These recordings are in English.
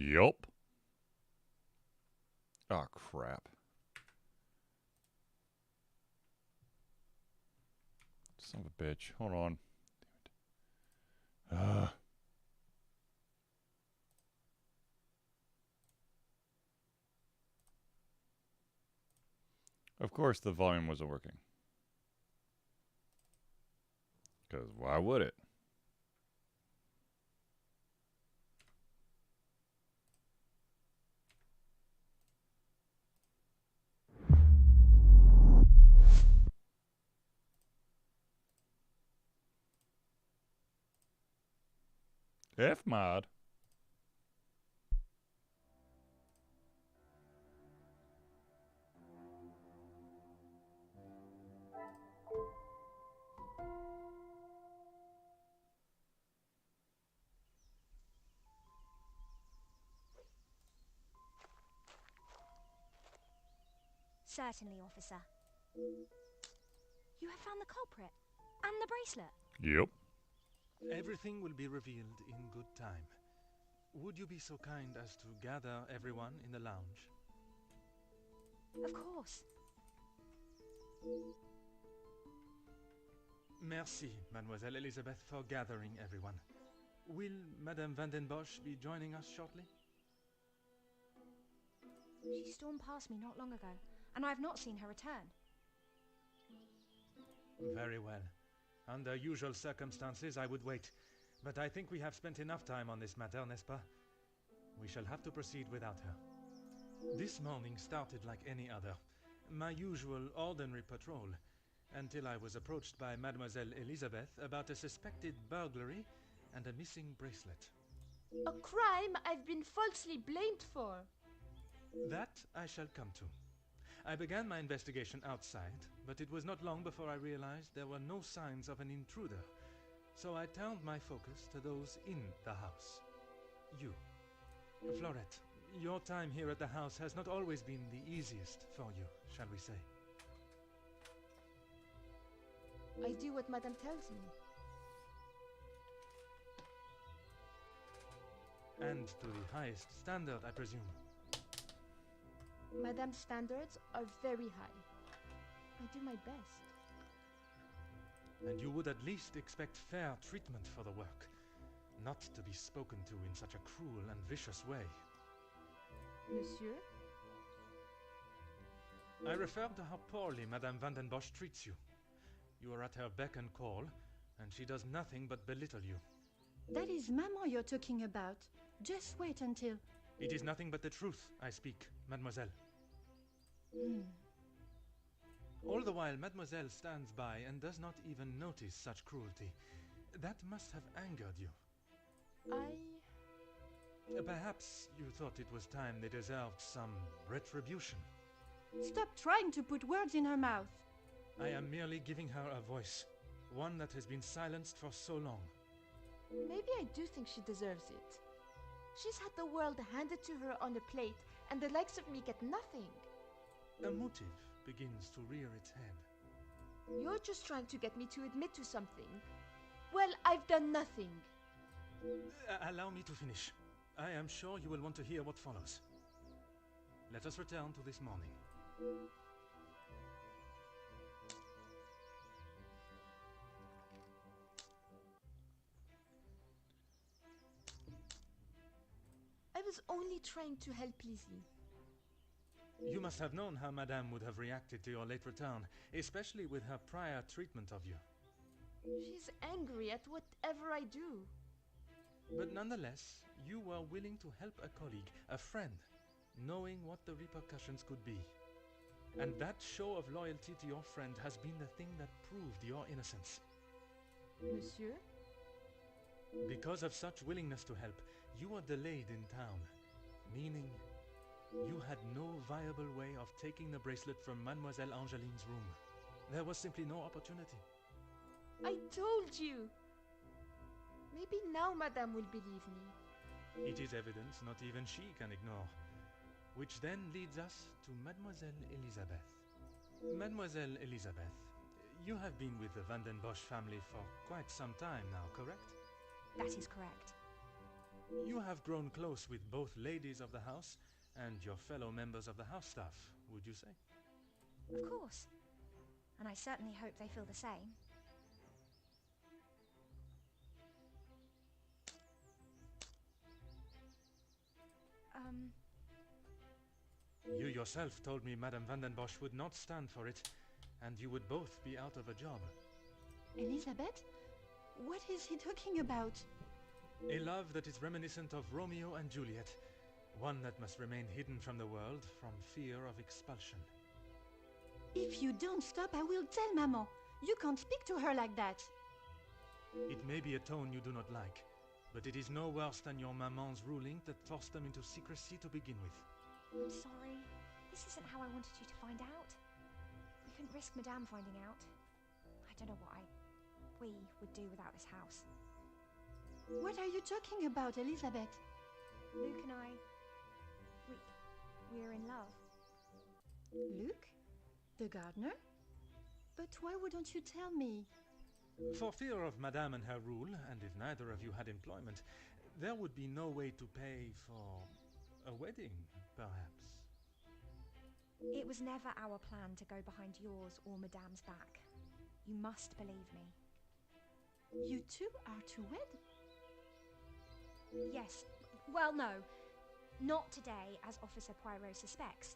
Yup. Oh, crap. Son of a bitch. Hold on. Ugh. Of course, the volume wasn't working. Because why would it? Fmod. Certainly, officer. You have found the culprit and the bracelet. Yep. Everything will be revealed in good time. Would you be so kind as to gather everyone in the lounge? Of course. Merci, Mademoiselle Elizabeth, for gathering everyone. Will Madame Van den Bosch be joining us shortly? She stormed past me not long ago, and I have not seen her return. Very well. Under usual circumstances, I would wait. But I think we have spent enough time on this matter, n'est-ce pas? We shall have to proceed without her. This morning started like any other. My usual ordinary patrol, until I was approached by Mademoiselle Elizabeth about a suspected burglary and a missing bracelet. A crime I've been falsely blamed for. That I shall come to. I began my investigation outside, but it was not long before I realized there were no signs of an intruder. So I turned my focus to those in the house. You. Florette, your time here at the house has not always been the easiest for you, shall we say. I do what Madame tells me. And to the highest standard, I presume. Madame's standards are very high. I do my best. And you would at least expect fair treatment for the work, not to be spoken to in such a cruel and vicious way. Monsieur? I refer to how poorly Madame Van den Bosch treats you. You are at her beck and call, and she does nothing but belittle you. That is Maman you're talking about. Just wait until... It is nothing but the truth I speak, mademoiselle. All the while, mademoiselle stands by and does not even notice such cruelty. That must have angered you. Perhaps you thought it was time they deserved some retribution. Stop trying to put words in her mouth. I am merely giving her a voice, one that has been silenced for so long. Maybe I do think she deserves it. She's had the world handed to her on a plate, and the likes of me get nothing. A motive begins to rear its head. You're just trying to get me to admit to something. Well, I've done nothing. Allow me to finish. I am sure you will want to hear what follows. Let us return to this morning. I was only trying to help Lizzie. You must have known how Madame would have reacted to your late return, especially with her prior treatment of you. She's angry at whatever I do. But nonetheless, you were willing to help a colleague, a friend, knowing what the repercussions could be. And that show of loyalty to your friend has been the thing that proved your innocence. Monsieur? Because of such willingness to help, you were delayed in town, meaning you had no viable way of taking the bracelet from Mademoiselle Angeline's room. There was simply no opportunity. I told you! Maybe now Madame will believe me. It is evidence not even she can ignore. Which then leads us to Mademoiselle Elizabeth. Mademoiselle Elizabeth, you have been with the Van den Bosch family for quite some time now, correct? That is correct. You have grown close with both ladies of the house and your fellow members of the house staff, would you say? Of course. And I certainly hope they feel the same. You yourself told me Madame van den Bosch would not stand for it, and you would both be out of a job. Elizabeth? What is he talking about? A love that is reminiscent of Romeo and Juliet, one that must remain hidden from the world from fear of expulsion. If you don't stop, I will tell Maman. You can't speak to her like that. It may be a tone you do not like, but it is no worse than your maman's ruling that forced them into secrecy to begin with. I'm sorry. This isn't how I wanted you to find out. We couldn't risk Madame finding out. I don't know what we would do without this house. What are you talking about, Elizabeth? Luke and I, we're in love. Luke? The gardener? But why wouldn't you tell me? For fear of Madame and her rule, and if neither of you had employment, there would be no way to pay for a wedding, perhaps. It was never our plan to go behind yours or Madame's back. You must believe me. You two are to wed? Yes. Well, no. Not today, as Officer Poirot suspects.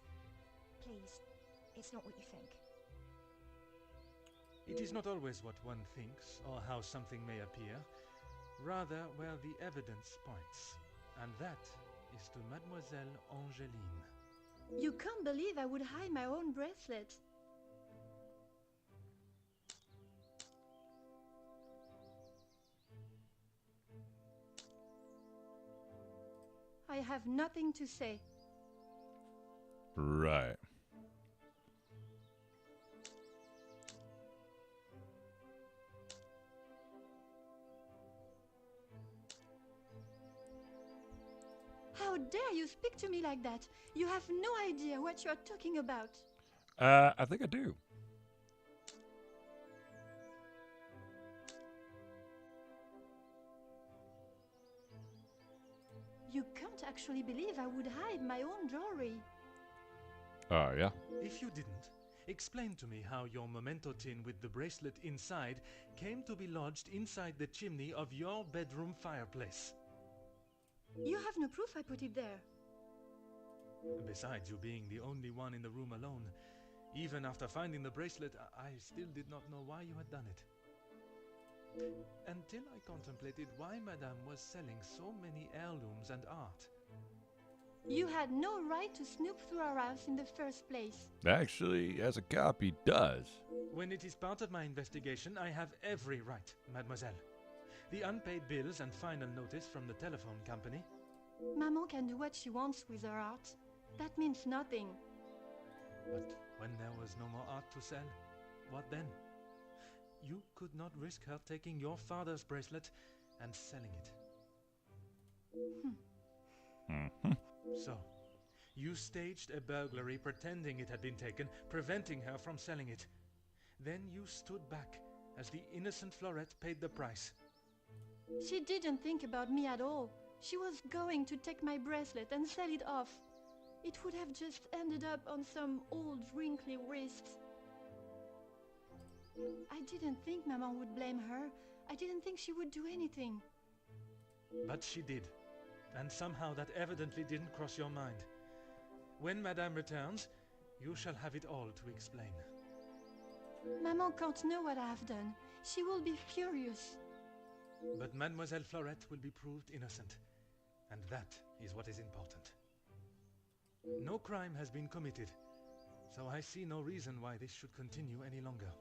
Please, it's not what you think. It is not always what one thinks, or how something may appear, rather where the evidence points, and that is to Mademoiselle Angeline. You can't believe I would hide my own bracelet. I have nothing to say. Right. How dare you speak to me like that? You have no idea what you're talking about. I think I do. You can't actually believe I would hide my own jewelry. Yeah. If you didn't, explain to me how your memento tin with the bracelet inside came to be lodged inside the chimney of your bedroom fireplace. You have no proof I put it there. Besides you being the only one in the room alone, even after finding the bracelet, I still did not know why you had done it. Until I contemplated why Madame was selling so many heirlooms and art. You had no right to snoop through our house in the first place. Actually, as a cop, he does. When it is part of my investigation, I have every right, mademoiselle. The unpaid bills and final notice from the telephone company. Maman can do what she wants with her art. That means nothing. But when there was no more art to sell, what then? You could not risk her taking your father's bracelet and selling it. So, you staged a burglary pretending it had been taken, preventing her from selling it. Then you stood back as the innocent Florette paid the price. She didn't think about me at all. She was going to take my bracelet and sell it off. It would have just ended up on some old wrinkly wrist. I didn't think Maman would blame her. I didn't think she would do anything. But she did. And somehow that evidently didn't cross your mind. When Madame returns, you shall have it all to explain. Maman can't know what I have done. She will be furious. But Mademoiselle Florette will be proved innocent. And that is what is important. No crime has been committed, so I see no reason why this should continue any longer.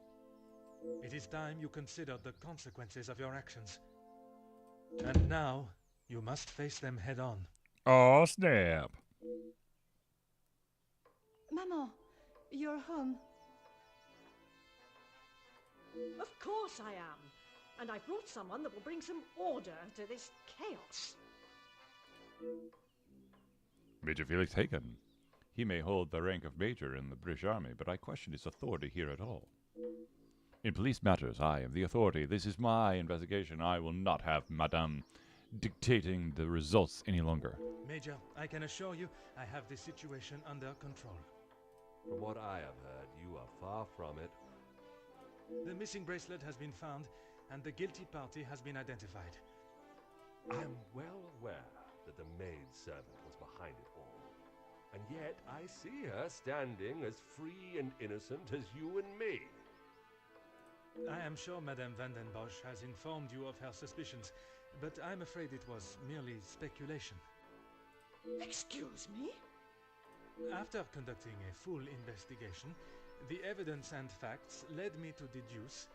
It is time you considered the consequences of your actions. And now, you must face them head on. Oh, snap. Maman, you're home. Of course I am. And I brought someone that will bring some order to this chaos. Major Felix Hagen. He may hold the rank of major in the British Army, but I question his authority here at all. In police matters, I am the authority. This is my investigation. I will not have Madame dictating the results any longer. Major, I can assure you I have the situation under control. From what I have heard, you are far from it. The missing bracelet has been found, and the guilty party has been identified. I am well aware that the maidservant was behind it all. And yet I see her standing as free and innocent as you and me. I am sure Madame van den Bosch has informed you of her suspicions, but I'm afraid it was merely speculation. Excuse me? After conducting a full investigation, the evidence and facts led me to deduce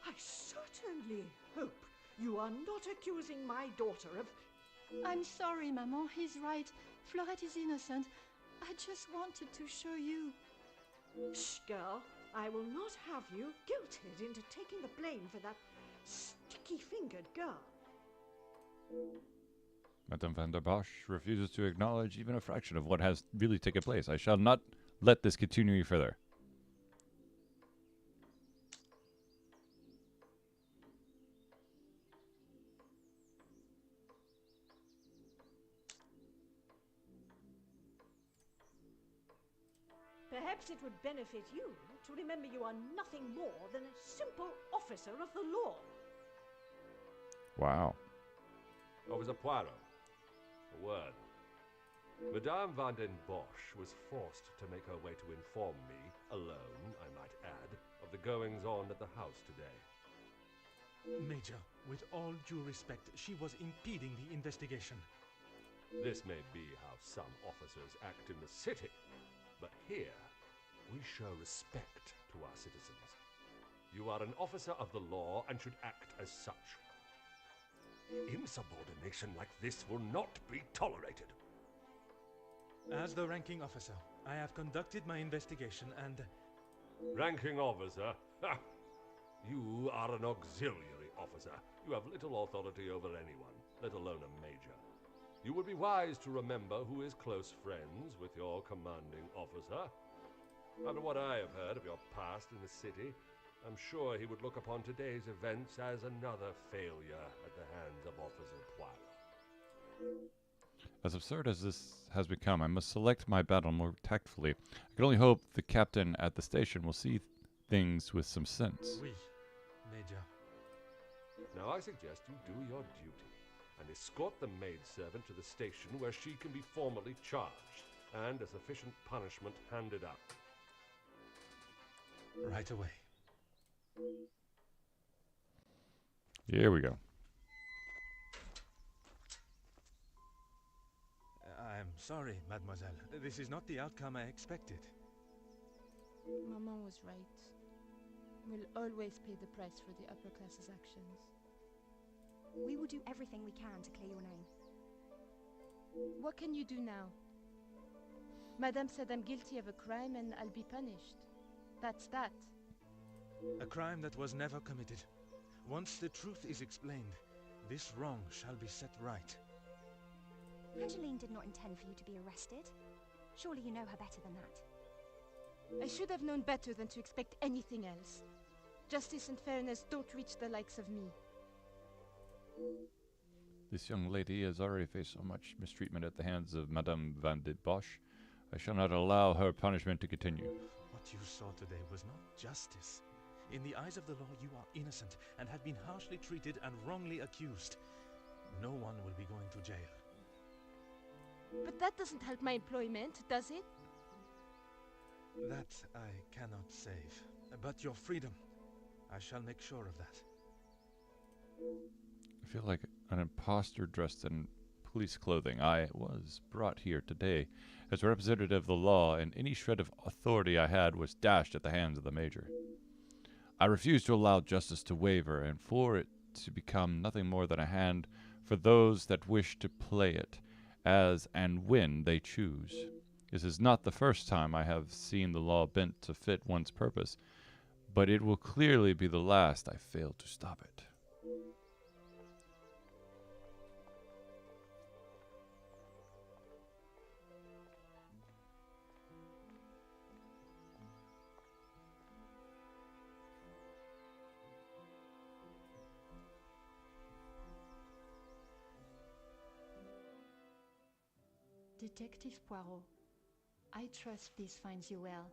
I certainly hope you are not accusing my daughter of... I'm sorry, Maman. He's right. Florette is innocent. I just wanted to show you. Shh, girl. I will not have you guilted into taking the blame for that sticky-fingered girl. Madame van der Bosch refuses to acknowledge even a fraction of what has really taken place. I shall not let this continue any further. Perhaps it would benefit you to remember you are nothing more than a simple officer of the law. Wow. Officer Poirot, a word. Madame van den Bosch was forced to make her way to inform me, alone, I might add, of the goings-on at the house today. Major, with all due respect, she was impeding the investigation. This may be how some officers act in the city, but here we show respect to our citizens. You are an officer of the law and should act as such. Insubordination like this will not be tolerated. As the ranking officer, I have conducted my investigation and... Ranking officer? Ha! You are an auxiliary officer. You have little authority over anyone, let alone a major. You would be wise to remember who is close friends with your commanding officer. After what I have heard of your past in the city, I'm sure he would look upon today's events as another failure at the hands of Officer Poirot. As absurd as this has become, I must select my battle more tactfully. I can only hope the captain at the station will see things with some sense. Oui, Major. Now I suggest you do your duty and escort the maidservant to the station where she can be formally charged and a sufficient punishment handed out. Right away. Here we go. I'm sorry, mademoiselle. This is not the outcome I expected. Maman was right. We'll always pay the price for the upper class's actions. We will do everything we can to clear your name. What can you do now? Madame said I'm guilty of a crime and I'll be punished. That's that. A crime that was never committed. Once the truth is explained, this wrong shall be set right. Angeline did not intend for you to be arrested. Surely you know her better than that. I should have known better than to expect anything else. Justice and fairness don't reach the likes of me. This young lady has already faced so much mistreatment at the hands of Madame van den Bosch. I shall not allow her punishment to continue. What you saw today was not justice. In the eyes of the law, you are innocent and have been harshly treated and wrongly accused. No one will be going to jail. But that doesn't help my employment, does it? That I cannot save. But your freedom, I shall make sure of that. I feel like an imposter dressed in police clothing. I was brought here today as a representative of the law, and any shred of authority I had was dashed at the hands of the major. I refuse to allow justice to waver, and for it to become nothing more than a hand for those that wish to play it, as and when they choose. This is not the first time I have seen the law bent to fit one's purpose, but it will clearly be the last I fail to stop it. Detective Poirot. I trust this finds you well.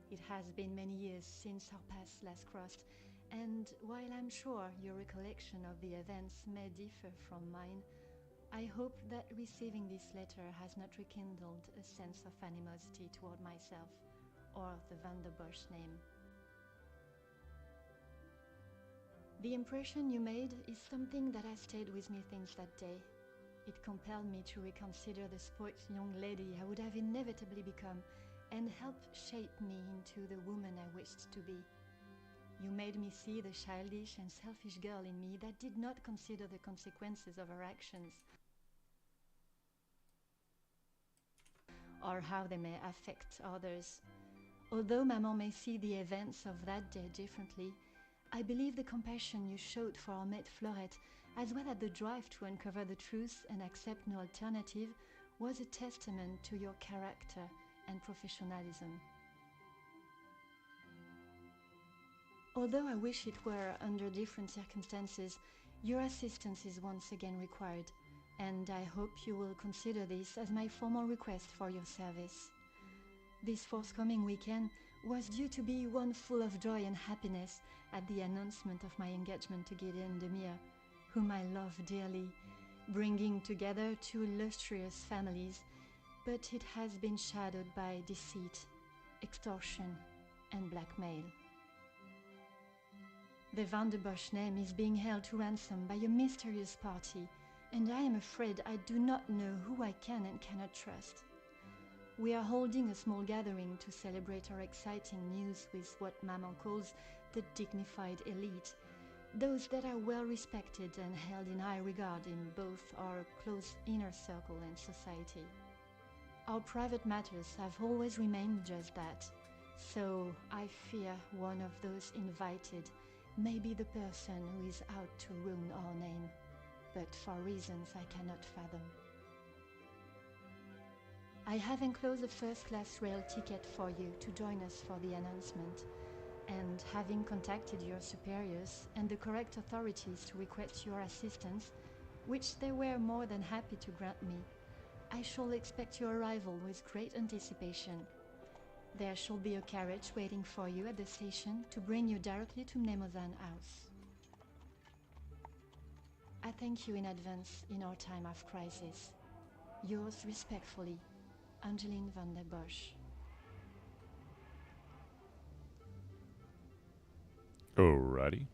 It has been many years since our paths last crossed, and while I'm sure your recollection of the events may differ from mine, I hope that receiving this letter has not rekindled a sense of animosity toward myself or the Van der Bosch name. The impression you made is something that has stayed with me since that day. It compelled me to reconsider the sports young lady I would have inevitably become and helped shape me into the woman I wished to be. You made me see the childish and selfish girl in me that did not consider the consequences of her actions or how they may affect others. Although Maman may see the events of that day differently, I believe the compassion you showed for our mate Florette, as well as the drive to uncover the truth and accept no alternative, was a testament to your character and professionalism. Although I wish it were under different circumstances, your assistance is once again required, and I hope you will consider this as my formal request for your service. This forthcoming weekend was due to be one full of joy and happiness at the announcement of my engagement to Gideon Demir, whom I love dearly, bringing together two illustrious families, but it has been shadowed by deceit, extortion, and blackmail. The Van der Bosch name is being held to ransom by a mysterious party, and I am afraid I do not know who I can and cannot trust. We are holding a small gathering to celebrate our exciting news with what Maman calls the dignified elite, those that are well respected and held in high regard in both our close inner circle and society. Our private matters have always remained just that, so I fear one of those invited may be the person who is out to ruin our name, but for reasons I cannot fathom. I have enclosed a first-class rail ticket for you to join us for the announcement, and having contacted your superiors and the correct authorities to request your assistance, which they were more than happy to grant me, I shall expect your arrival with great anticipation. There shall be a carriage waiting for you at the station to bring you directly to Mnemosyne House. I thank you in advance in our time of crisis. Yours respectfully, Angeline Van der Bosch. Alrighty.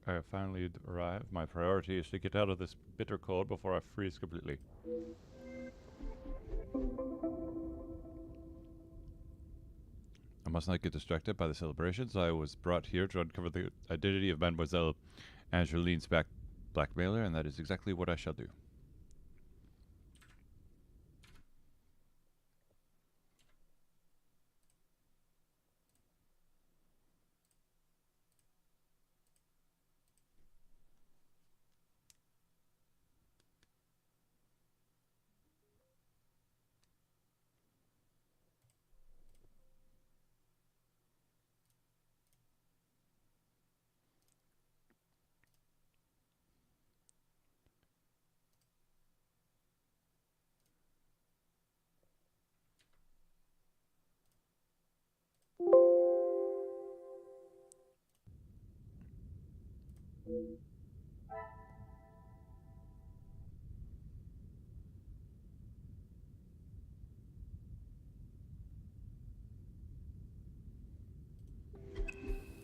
I have finally arrived. My priority is to get out of this bitter cold before I freeze completely. I must not get distracted by the celebrations. I was brought here to uncover the identity of Mademoiselle Angeline's blackmailer, and that is exactly what I shall do.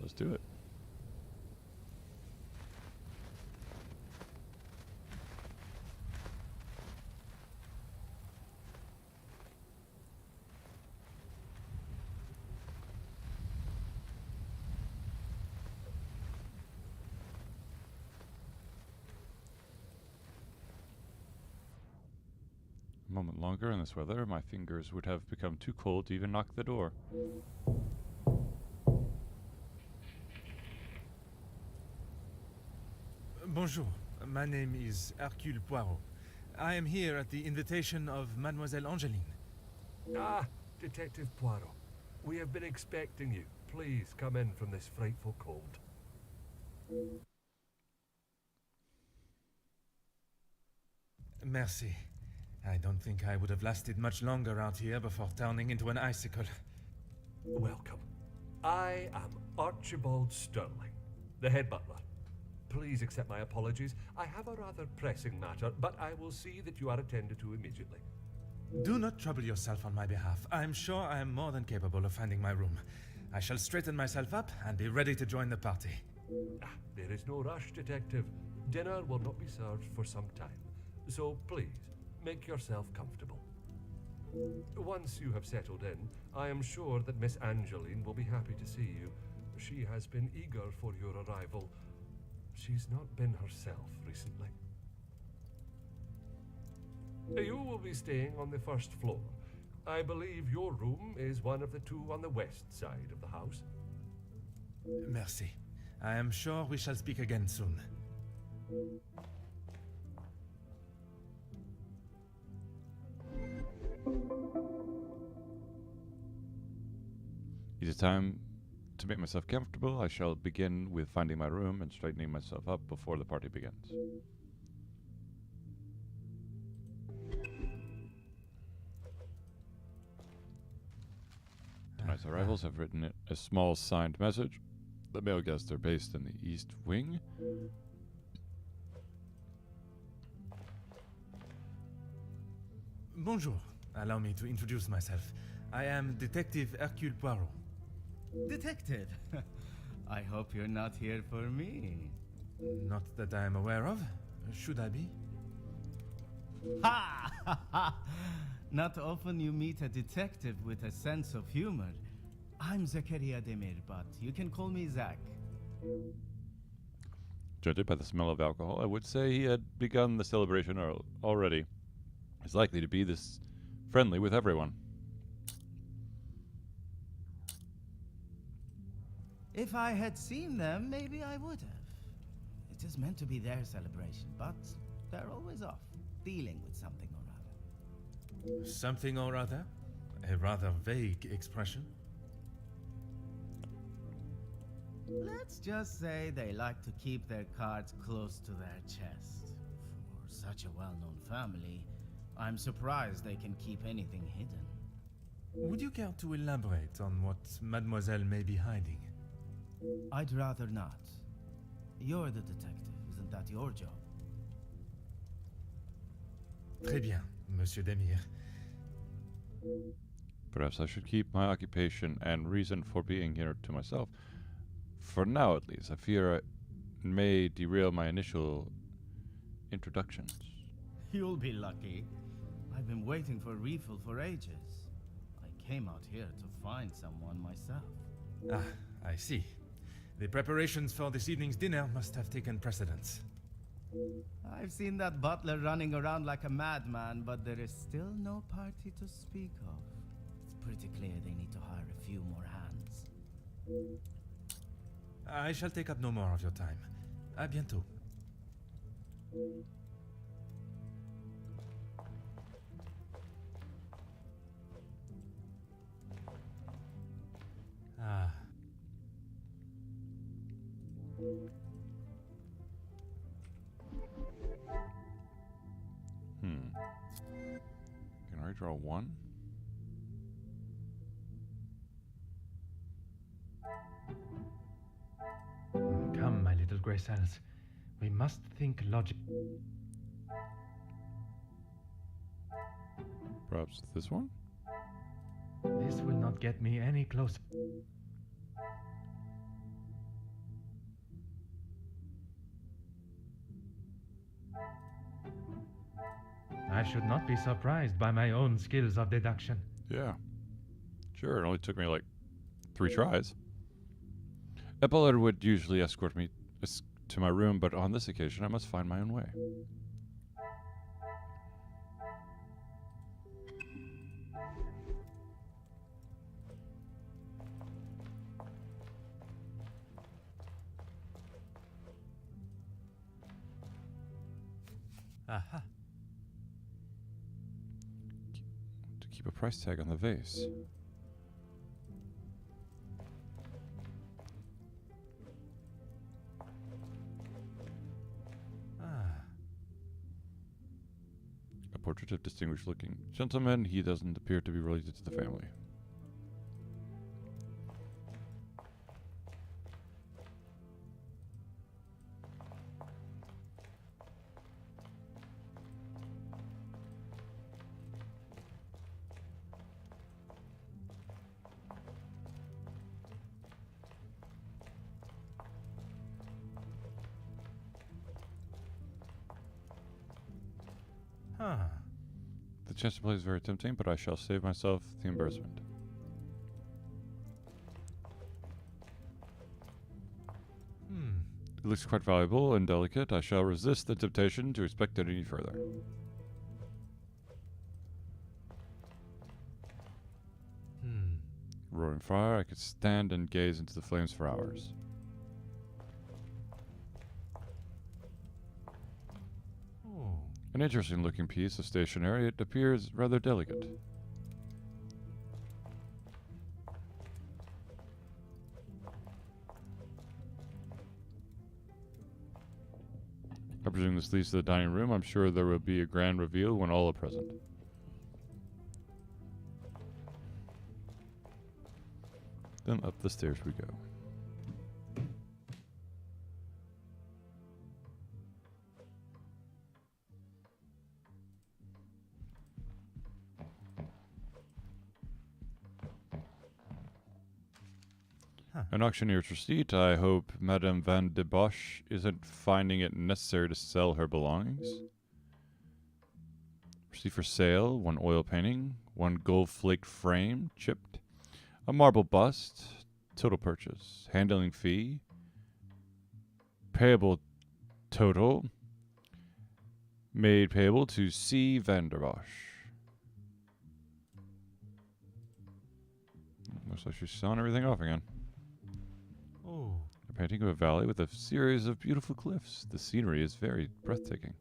Let's do it. A moment longer in this weather, my fingers would have become too cold to even knock the door. Bonjour. My name is Hercule Poirot. I am here at the invitation of Mademoiselle Angeline. Ah, Detective Poirot. We have been expecting you. Please come in from this frightful cold. Merci. I don't think I would have lasted much longer out here before turning into an icicle. Welcome. I am Archibald Sterling, the head butler. Please accept my apologies. I have a rather pressing matter, but I will see that you are attended to immediately. Do not trouble yourself on my behalf. I am sure I am more than capable of finding my room. I shall straighten myself up and be ready to join the party. There is no rush, Detective. Dinner will not be served for some time. So please, make yourself comfortable. Once you have settled in, I am sure that Miss Angeline will be happy to see you. She has been eager for your arrival. She's not been herself recently. You will be staying on the first floor. I believe your room is one of the two on the west side of the house. Merci. I am sure we shall speak again soon. It is time to make myself comfortable. I shall begin with finding my room and straightening myself up before the party begins. Tonight's arrivals have written a small signed message. The male guests are based in the East Wing. Bonjour. Allow me to introduce myself. I am Detective Hercule Poirot. Detective, I hope you're not here for me. Not that I am aware of. Should I be? Ha! Not often you meet a detective with a sense of humor. I'm Zakaria Demir, but you can call me Zach. Judging by the smell of alcohol, I would say he had begun the celebration already. He's likely to be this friendly with everyone. If I had seen them, maybe I would have. It is meant to be their celebration, but they're always off, dealing with something or other. Something or other? A rather vague expression. Let's just say they like to keep their cards close to their chest. For such a well-known family, I'm surprised they can keep anything hidden. Would you care to elaborate on what Mademoiselle may be hiding? I'd rather not. You're the detective, isn't that your job? Très bien, Monsieur Demir. Perhaps I should keep my occupation and reason for being here to myself. For now, at least. I fear it may derail my initial introductions. You'll be lucky. I've been waiting for refill for ages. I came out here to find someone myself. Ah, I see. The preparations for this evening's dinner must have taken precedence. I've seen that butler running around like a madman, but there is still no party to speak of. It's pretty clear they need to hire a few more hands. I shall take up no more of your time. À bientôt. Ah. Can I draw one? Come, my little grey cells. We must think logic. Perhaps this one? This will not get me any closer. I should not be surprised by my own skills of deduction. Yeah. Sure, it only took me like 3 tries. A butler would usually escort me to my room, but on this occasion I must find my own way. Aha. To keep a price tag on the vase. Ah. A portrait of distinguished-looking gentleman. He doesn't appear to be related to the family. Huh. The chance to play is very tempting, but I shall save myself the embarrassment. Hmm. It looks quite valuable and delicate. I shall resist the temptation to inspect it any further. Hmm. Roaring fire, I could stand and gaze into the flames for hours. Oh. An interesting looking piece of stationery. It appears rather delicate. I presume this leads to the dining room. I'm sure there will be a grand reveal when all are present. Then up the stairs we go. An auctioneer's receipt. I hope Madame Van de Bosch isn't finding it necessary to sell her belongings. Receipt for sale, 1 oil painting, 1 gold flake frame, chipped, a marble bust, total purchase, handling fee, payable total, made payable to C. Van der Bosch. Looks like she's selling everything off again. Oh. A painting of a valley with a series of beautiful cliffs. The scenery is very breathtaking.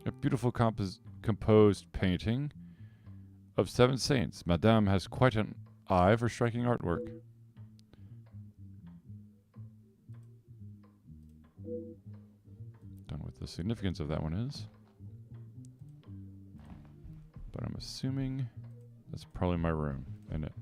A beautiful composed painting of 7 saints. Madame has quite an eye for striking artwork. Don't know what the significance of that one is, but I'm assuming that's probably my room, isn't it?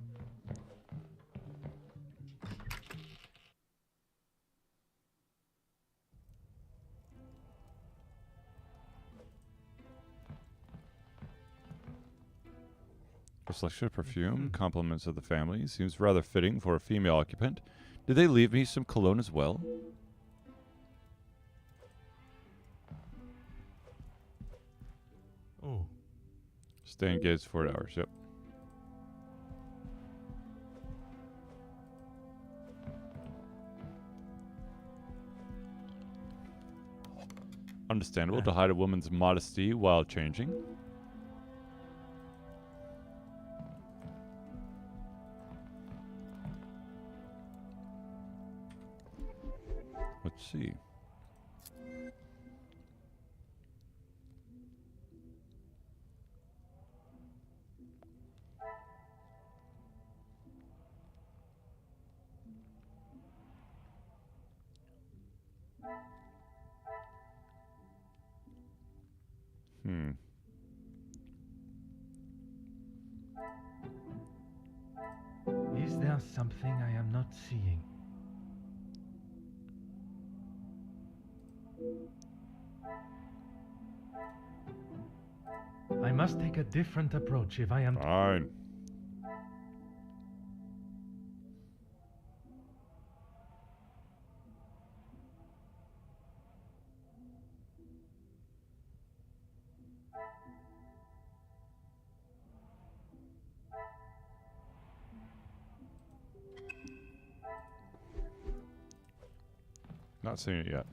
A selection of perfume, compliments of the family. Seems rather fitting for a female occupant. Did they leave me some cologne as well? Oh. Stay engaged 4 hours, yep. Understandable to hide a woman's modesty while changing. Let's see. Is there something I am not seeing? I must take a different approach if I am... Fine. Not seeing it yet.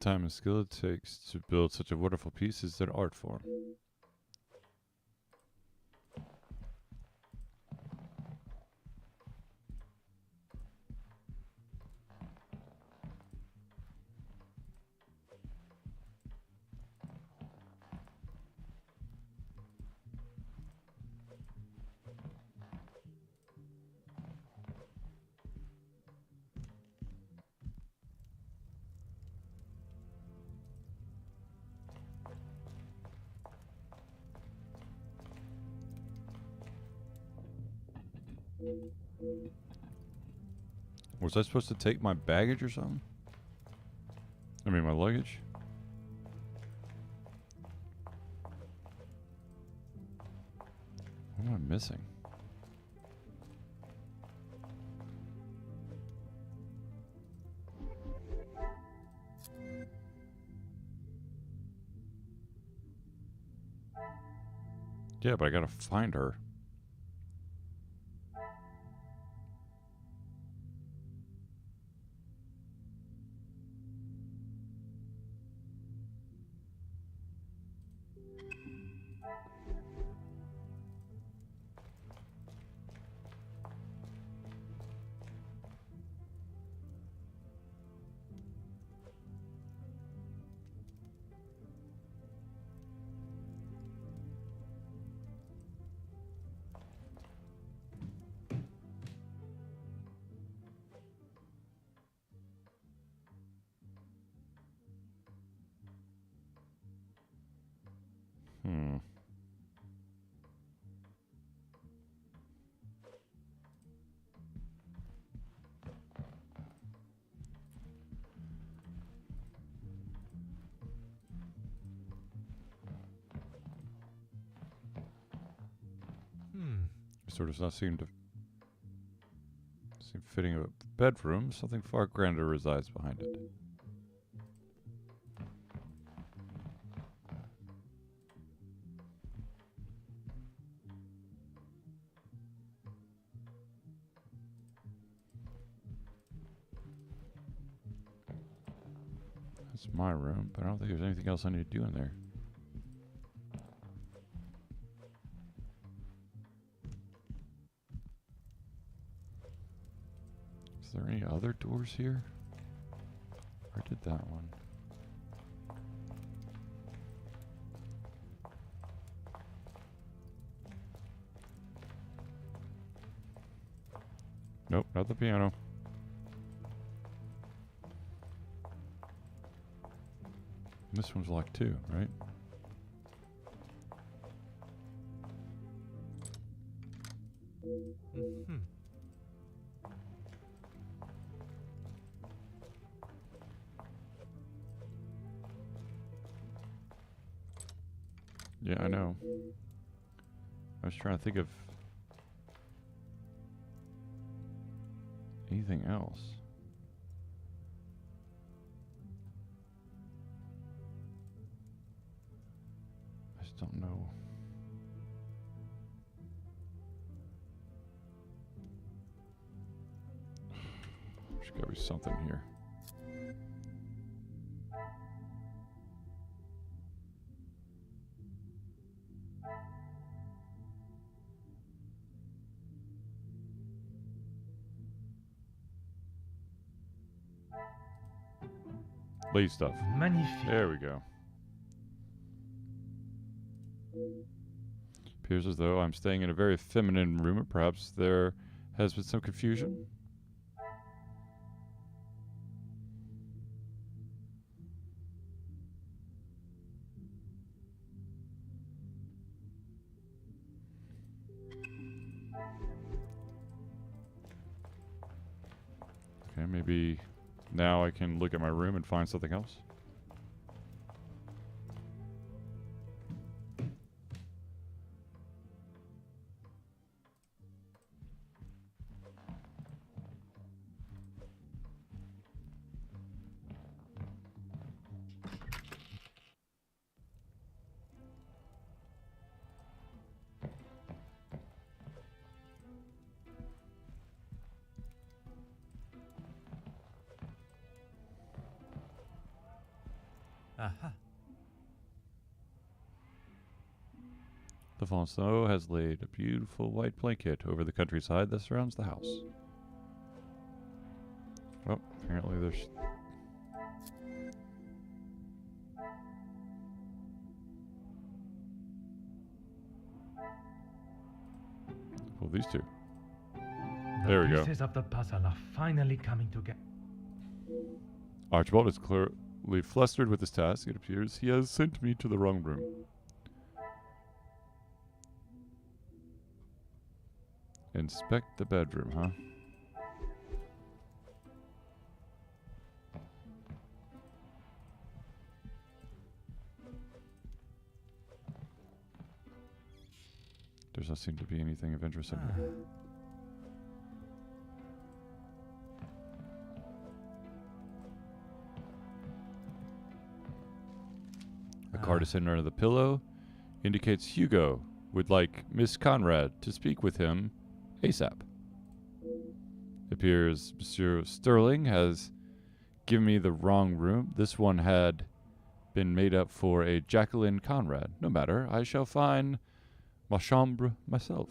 time and skill it takes to build such a wonderful piece is an art form. Was I supposed to take my baggage or something? I mean, my luggage? What am I missing? Yeah, but I gotta find her. Hmm. Sort of not seem fitting a bedroom. Something far grander resides behind it. That's my room, but I don't think there's anything else I need to do in there. Is there any other doors here? Where did that one? Nope, not the piano. This one's locked too, right? Mm-hmm. Yeah, I know. I was trying to think of anything else. I just don't know. There's gotta be something here. Lead stuff. Magnifique. There we go. Appears as though I'm staying in a very feminine room. Perhaps there has been some confusion. Okay, maybe now I can look at my room and find something else. Aha. The Fonceau has laid a beautiful white blanket over the countryside that surrounds the house. Oh, apparently there's... Well, these two. There we go. The pieces of the puzzle are finally coming together. Archibald is clearly flustered with his task. It appears he has sent me to the wrong room. Inspect the bedroom, huh? There doesn't seem to be anything of interest in here. A card is hidden under the pillow. Indicates Hugo would like Miss Conrad to speak with him ASAP. It appears Monsieur Sterling has given me the wrong room. This one had been made up for a Jacqueline Conrad. No matter, I shall find ma chambre myself.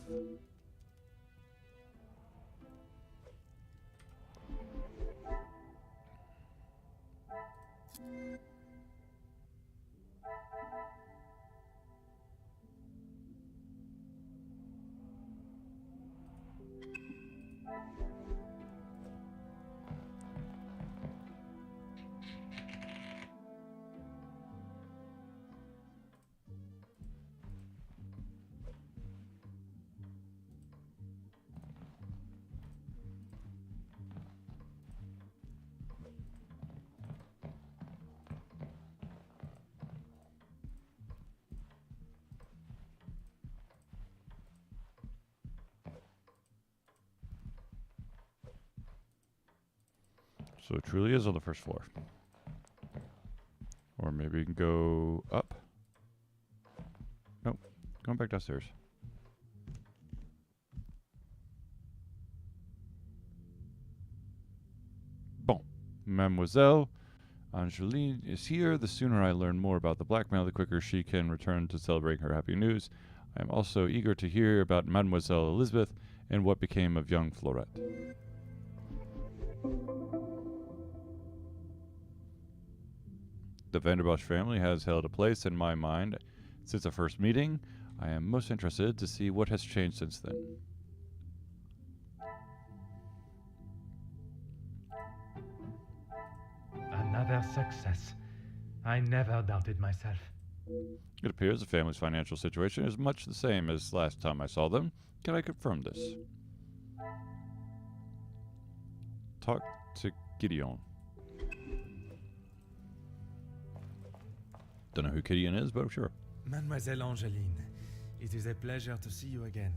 So it truly is on the first floor. Or maybe we can go up. Nope. Going back downstairs. Bon. Mademoiselle Angeline is here. The sooner I learn more about the blackmail, the quicker she can return to celebrate her happy news. I am also eager to hear about Mademoiselle Elizabeth and what became of young Florette. The Vanderbosch family has held a place in my mind since the first meeting. I am most interested to see what has changed since then. Another success. I never doubted myself. It appears the family's financial situation is much the same as last time I saw them. Can I confirm this? Talk to Gideon. Don't know who Gideon is, but sure. Mademoiselle Angeline, it is a pleasure to see you again.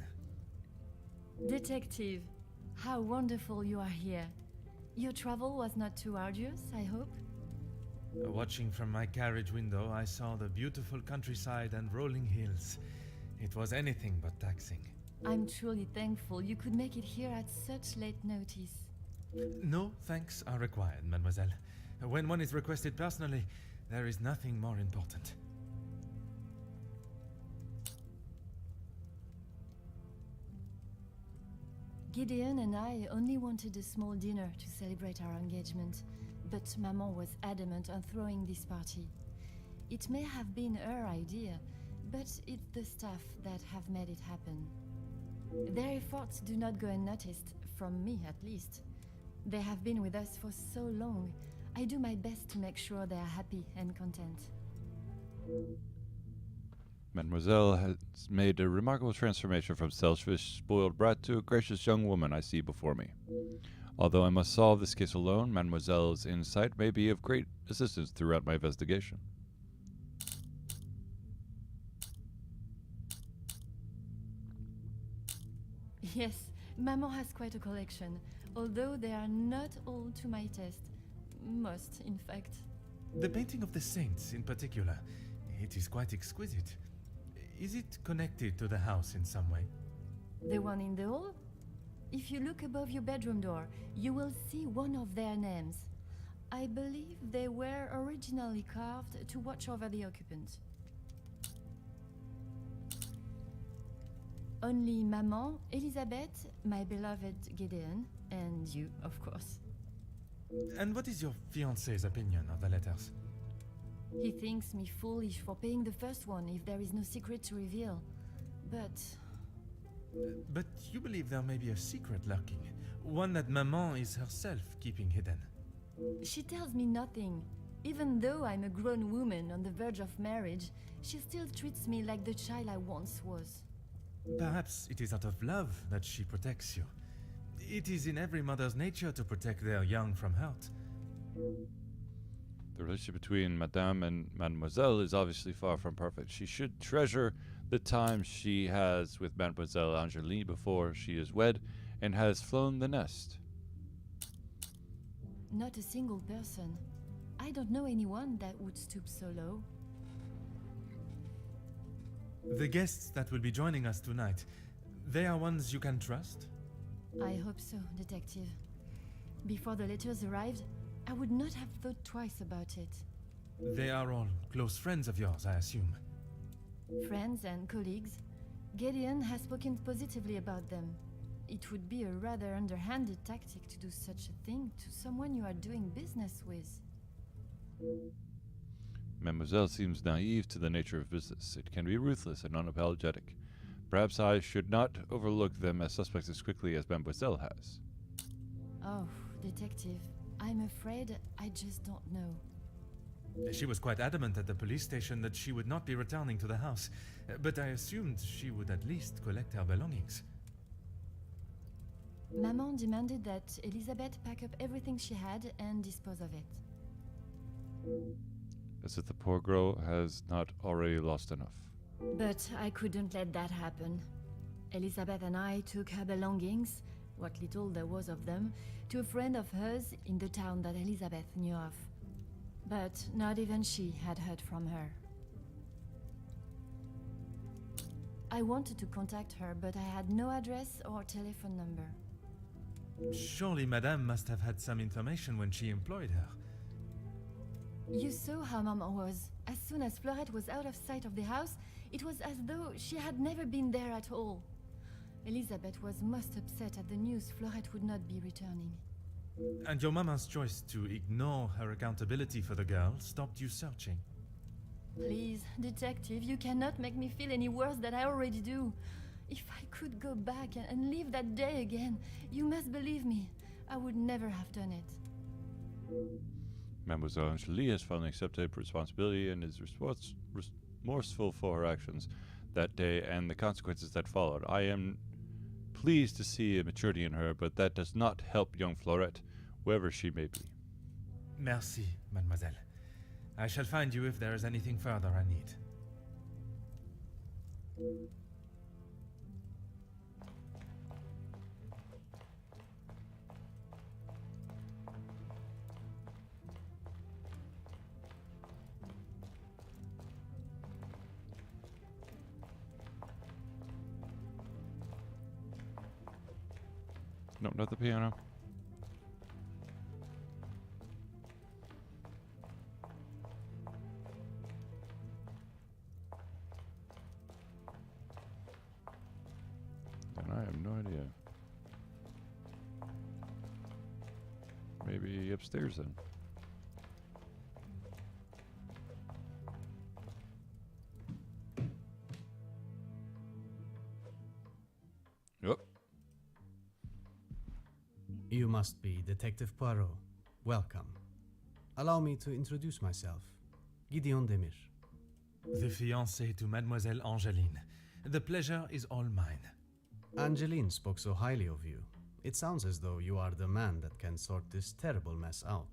Detective, how wonderful you are here. Your travel was not too arduous, I hope? Watching from my carriage window, I saw the beautiful countryside and rolling hills. It was anything but taxing. I'm truly thankful you could make it here at such late notice. No thanks are required, mademoiselle. When one is requested personally, there is nothing more important. Gideon and I only wanted a small dinner to celebrate our engagement, but Maman was adamant on throwing this party. It may have been her idea, but it's the staff that have made it happen. Their efforts do not go unnoticed, from me at least. They have been with us for so long. I do my best to make sure they are happy and content. Mademoiselle has made a remarkable transformation from selfish, spoiled brat to a gracious young woman I see before me. Although I must solve this case alone, Mademoiselle's insight may be of great assistance throughout my investigation. Yes, Maman has quite a collection, although they are not all to my taste. Most, in fact. The painting of the saints, in particular, it is quite exquisite. Is it connected to the house in some way? The one in the hall? If you look above your bedroom door, you will see one of their names. I believe they were originally carved to watch over the occupants. Only Maman, Elizabeth, my beloved Gideon, and you, of course. And what is your fiancé's opinion of the letters? He thinks me foolish for paying the first one if there is no secret to reveal. But you believe there may be a secret lurking, one that Maman is herself keeping hidden. She tells me nothing. Even though I'm a grown woman on the verge of marriage, she still treats me like the child I once was. Perhaps it is out of love that she protects you. It is in every mother's nature to protect their young from hurt. The relationship between Madame and Mademoiselle is obviously far from perfect. She should treasure the time she has with Mademoiselle Angeline before she is wed and has flown the nest. Not a single person. I don't know anyone that would stoop so low. The guests that will be joining us tonight, they are ones you can trust? I hope so, Detective. Before the letters arrived, I would not have thought twice about it. They are all close friends of yours, I assume. Friends and colleagues. Gideon has spoken positively about them. It would be a rather underhanded tactic to do such a thing to someone you are doing business with. Mademoiselle seems naive to the nature of business. It can be ruthless and unapologetic. Perhaps I should not overlook them as suspects as quickly as Mademoiselle has. Oh, Detective, I'm afraid I just don't know. She was quite adamant at the police station that she would not be returning to the house, but I assumed she would at least collect her belongings. Maman demanded that Elizabeth pack up everything she had and dispose of it. As if the poor girl has not already lost enough. But I couldn't let that happen. Elizabeth and I took her belongings, what little there was of them, to a friend of hers in the town that Elizabeth knew of. But not even she had heard from her. I wanted to contact her, but I had no address or telephone number. Surely Madame must have had some information when she employed her. You saw how Mama was. As soon as Florette was out of sight of the house, it was as though she had never been there at all. Elizabeth was most upset at the news Florette would not be returning. And your mama's choice to ignore her accountability for the girl stopped you searching. Please, Detective, you cannot make me feel any worse than I already do. If I could go back and live that day again, you must believe me, I would never have done it. Mademoiselle Angélie has finally accepted responsibility and is remorseful for her actions that day and the consequences that followed. I am pleased to see a maturity in her, but that does not help young Florette, wherever she may be. Merci, mademoiselle. I shall find you if there is anything further I need. No, not the piano. And I have no idea. Maybe upstairs then. Yep. You must be Detective Poirot. Welcome. Allow me to introduce myself. Gideon Demir. The fiancé to Mademoiselle Angeline. The pleasure is all mine. Angeline spoke so highly of you. It sounds as though you are the man that can sort this terrible mess out.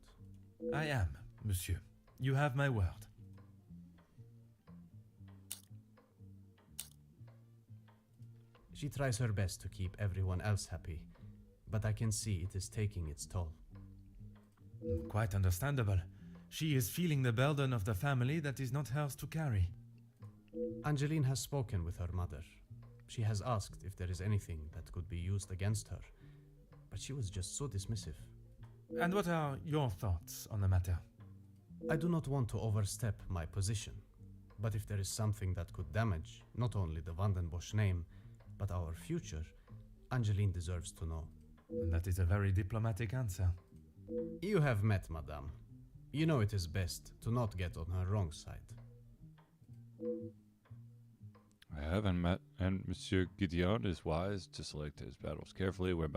I am, monsieur. You have my word. She tries her best to keep everyone else happy, but I can see it is taking its toll. Quite understandable. She is feeling the burden of the family that is not hers to carry. Angeline has spoken with her mother. She has asked if there is anything that could be used against her, but she was just so dismissive. And what are your thoughts on the matter? I do not want to overstep my position, but if there is something that could damage not only the Vandenbosch name, but our future, Angeline deserves to know. That is a very diplomatic answer. You have met Madame. You know it is best to not get on her wrong side. I haven't met, and Monsieur Gideon is wise to select his battles carefully where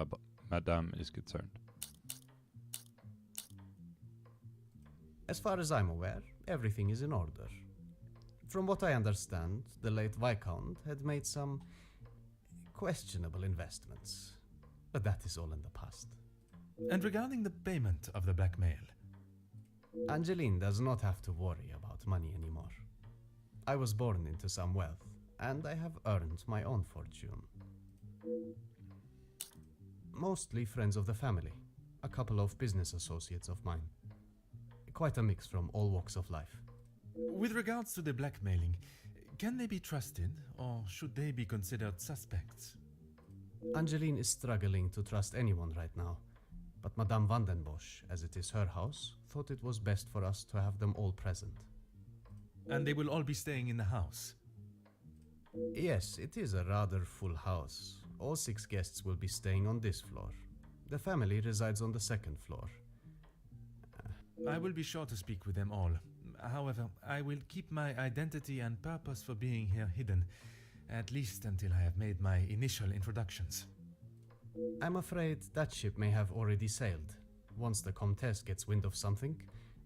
Madame is concerned. As far as I'm aware, everything is in order. From what I understand, the late Viscount had made some questionable investments, but that is all in the past. And regarding the payment of the blackmail? Angeline does not have to worry about money anymore. I was born into some wealth, and I have earned my own fortune. Mostly friends of the family, a couple of business associates of mine. Quite a mix from all walks of life. With regards to the blackmailing, can they be trusted, or should they be considered suspects? Angeline is struggling to trust anyone right now, but Madame Vandenbosch, as it is her house, thought it was best for us to have them all present. And they will all be staying in the house? Yes, it is a rather full house. All 6 guests will be staying on this floor. The family resides on the 2nd floor. I will be sure to speak with them all. However, I will keep my identity and purpose for being here hidden, at least until I have made my initial introductions. I'm afraid that ship may have already sailed. Once the Comtesse gets wind of something,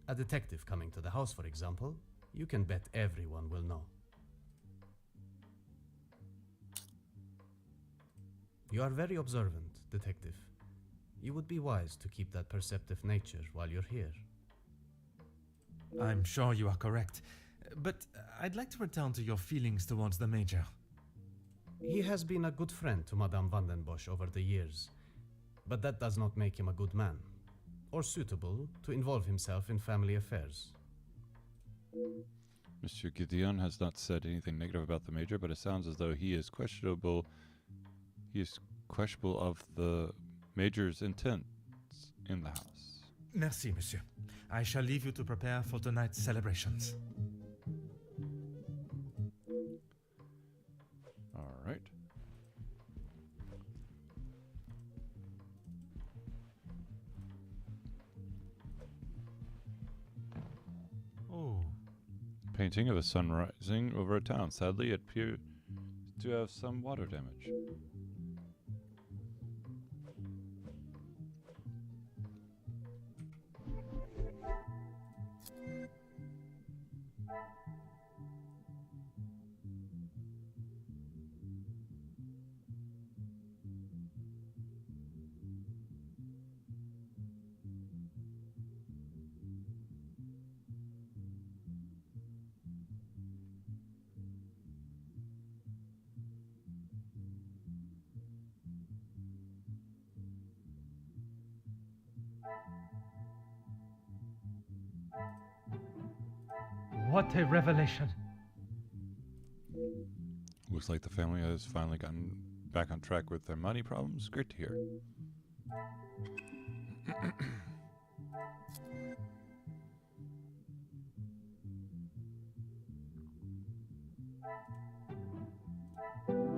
a detective coming to the house, for example, you can bet everyone will know. You are very observant, detective. You would be wise to keep that perceptive nature while you're here. I'm sure you are correct, but I'd like to return to your feelings towards the Major. He has been a good friend to Madame Vandenbosch over the years, but that does not make him a good man, or suitable to involve himself in family affairs. Monsieur Gideon has not said anything negative about the Major, but it sounds as though he is questionable. He is questionable of the Major's intents in the house. Merci, monsieur. I shall leave you to prepare for tonight's celebrations. All right. Oh. Painting of a sun rising over a town. Sadly, it appears to have some water damage. What a revelation! Looks like the family has finally gotten back on track with their money problems. Great to hear.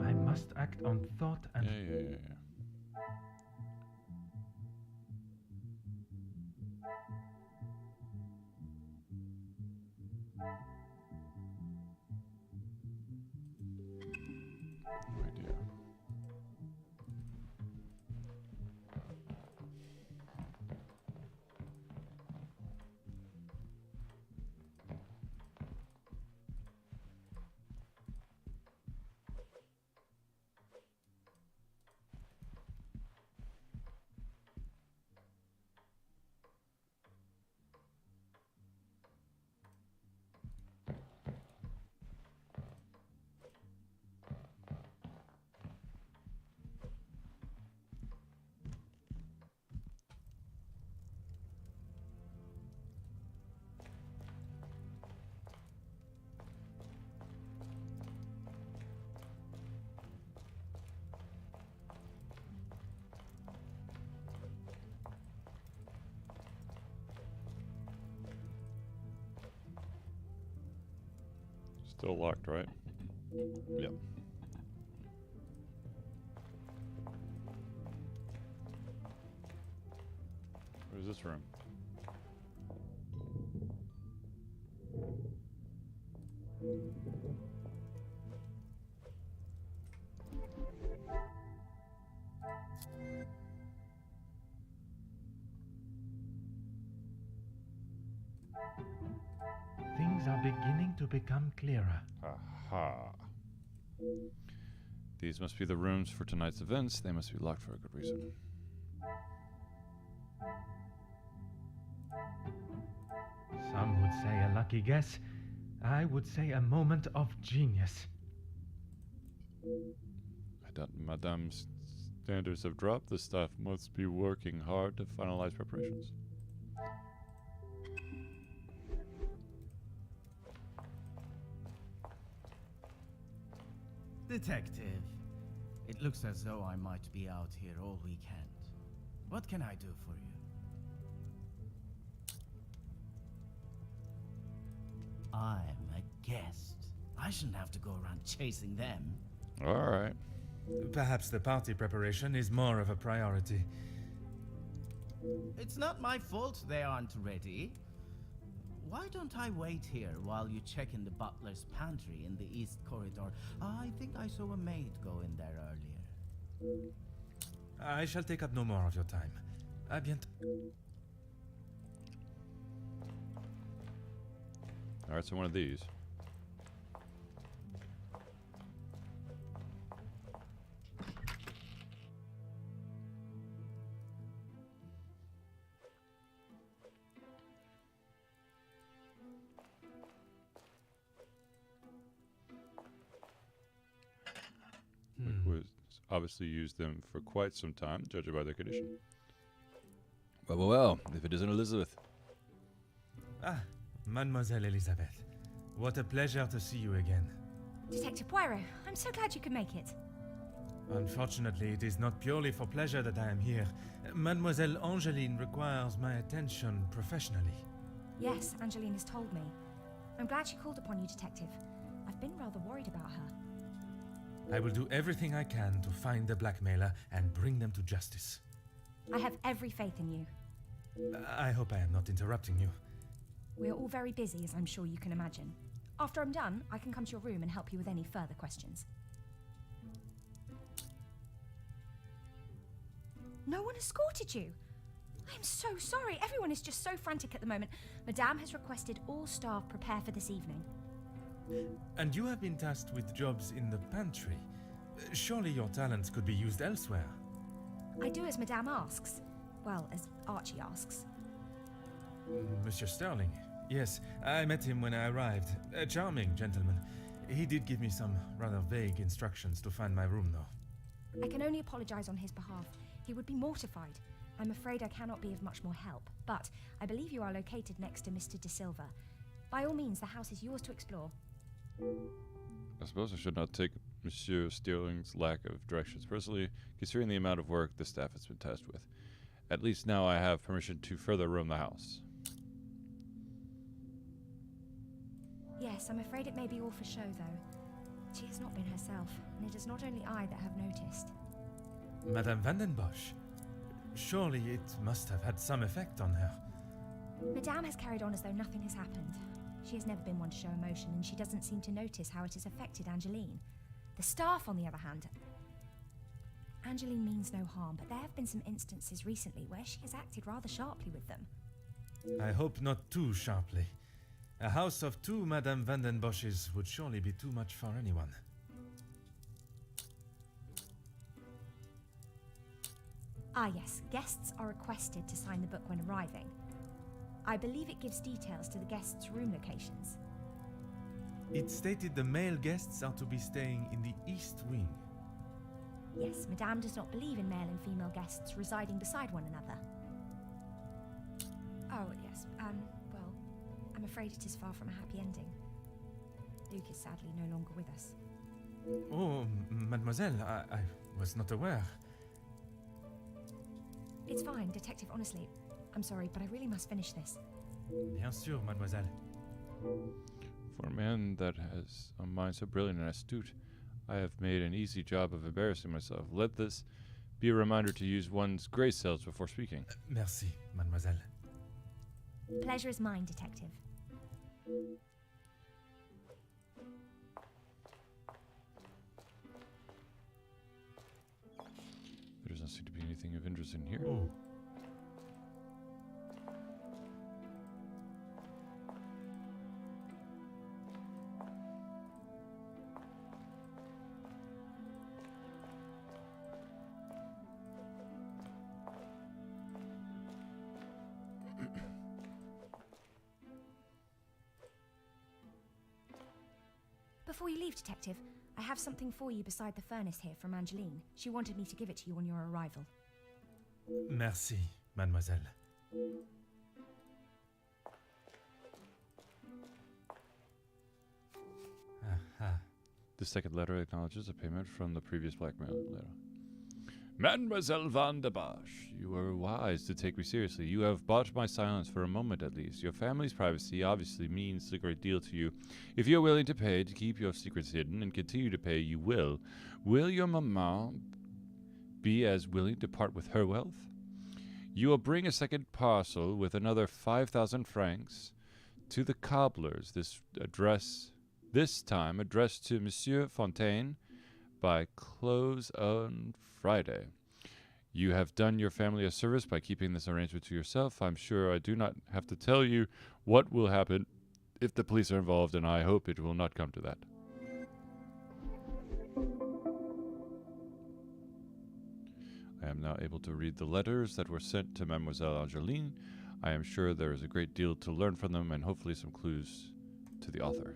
I must act on thought and... Yeah. Idea. Still locked, right? Yep. Where's this room? Things are beginning to become clearer. Aha. These must be the rooms for tonight's events. They must be locked for a good reason. Some would say a lucky guess. I would say a moment of genius. Madame's standards have dropped. The staff must be working hard to finalize preparations. Detective, it looks as though I might be out here all weekend. What can I do for you? I'm a guest. I shouldn't have to go around chasing them. All right. Perhaps the party preparation is more of a priority. It's not my fault they aren't ready. Why don't I wait here while you check in the butler's pantry in the east corridor? I think I saw a maid go in there earlier. I shall take up no more of your time. À bientôt. All right, so one of these. Was obviously used them for quite some time, judging by their condition. Well, if it isn't Elizabeth. Ah, Mademoiselle Elizabeth. What a pleasure to see you again. Detective Poirot, I'm so glad you could make it. Unfortunately, it is not purely for pleasure that I am here. Mademoiselle Angeline requires my attention professionally. Yes, Angeline has told me. I'm glad she called upon you, Detective. I've been rather worried about her. I will do everything I can to find the blackmailer and bring them to justice. I have every faith in you. I hope I am not interrupting you. We're all very busy, as I'm sure you can imagine. After I'm done, I can come to your room and help you with any further questions. No one escorted you. I'm so sorry. Everyone is just so frantic at the moment. Madame has requested all staff prepare for this evening. And you have been tasked with jobs in the pantry. Surely your talents could be used elsewhere. I do as Madame asks. Well, as Archie asks. Monsieur Sterling. Yes, I met him when I arrived. A charming gentleman. He did give me some rather vague instructions to find my room, though. I can only apologize on his behalf. He would be mortified. I'm afraid I cannot be of much more help, but I believe you are located next to Mr. De Silva. By all means, the house is yours to explore. I suppose I should not take Monsieur Sterling's lack of directions personally, considering the amount of work the staff has been tasked with. At least now I have permission to further roam the house. Yes, I'm afraid it may be all for show, though. She has not been herself, and it is not only I that have noticed. Madame Vandenbosch. Surely it must have had some effect on her. Madame has carried on as though nothing has happened. She has never been one to show emotion, and she doesn't seem to notice how it has affected Angeline. The staff, on the other hand... Angeline means no harm, but there have been some instances recently where she has acted rather sharply with them. I hope not too sharply. A house of two Madame Vandenbosches would surely be too much for anyone. Ah yes, guests are requested to sign the book when arriving. I believe it gives details to the guests' room locations. It stated the male guests are to be staying in the East Wing. Yes, Madame does not believe in male and female guests residing beside one another. Oh, yes, well, I'm afraid it is far from a happy ending. Luke is sadly no longer with us. Oh, mademoiselle, I was not aware. It's fine, Detective, honestly. I'm sorry, but I really must finish this. Bien sûr, mademoiselle. For a man that has a mind so brilliant and astute, I have made an easy job of embarrassing myself. Let this be a reminder to use one's grace cells before speaking. Merci, mademoiselle. Pleasure is mine, Detective. There doesn't seem to be anything of interest in here. Oh. Before you leave, Detective, I have something for you beside the furnace here from Angeline. She wanted me to give it to you on your arrival. Merci, mademoiselle. Aha. The second letter acknowledges a payment from the previous blackmail letter. Mademoiselle Van de Bosch, you were wise to take me seriously. You have bought my silence for a moment at least. Your family's privacy obviously means a great deal to you. If you are willing to pay to keep your secrets hidden and continue to pay, you will. Will your maman be as willing to part with her wealth? You will bring a second parcel with another 5,000 francs to the cobbler's. This time addressed to Monsieur Fontaine by close on Friday. You have done your family a service by keeping this arrangement to yourself. I'm sure I do not have to tell you what will happen if the police are involved, and I hope it will not come to that. I am now able to read the letters that were sent to Mademoiselle Angeline. I am sure there is a great deal to learn from them and hopefully some clues to the author.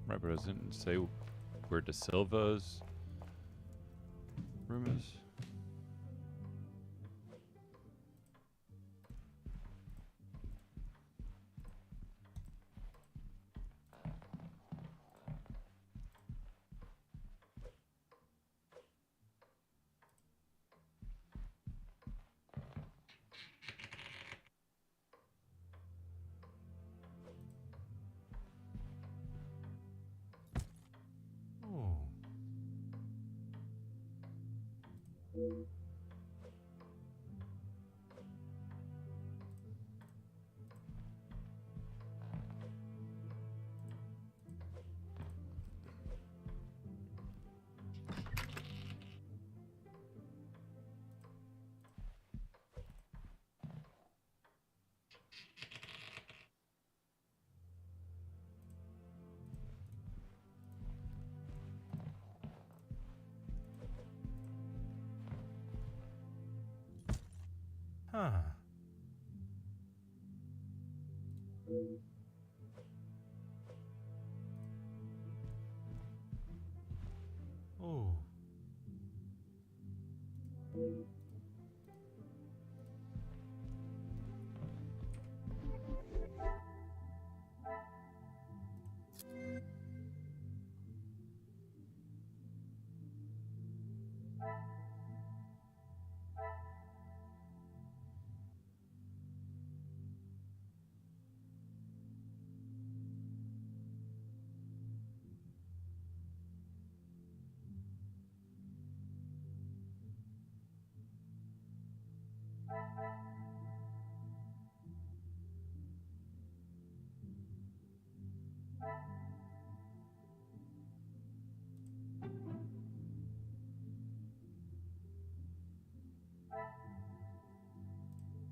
Right, but it doesn't say where De Silva's room is. Oh. Huh. Oh.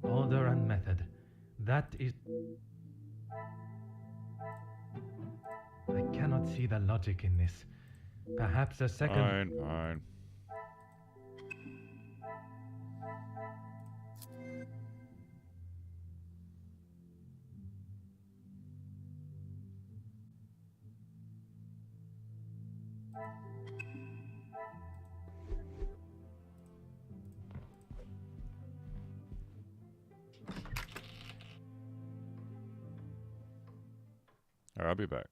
Order and method. That is... I cannot see the logic in this. Perhaps a second... Fine. Alright, I'll be back.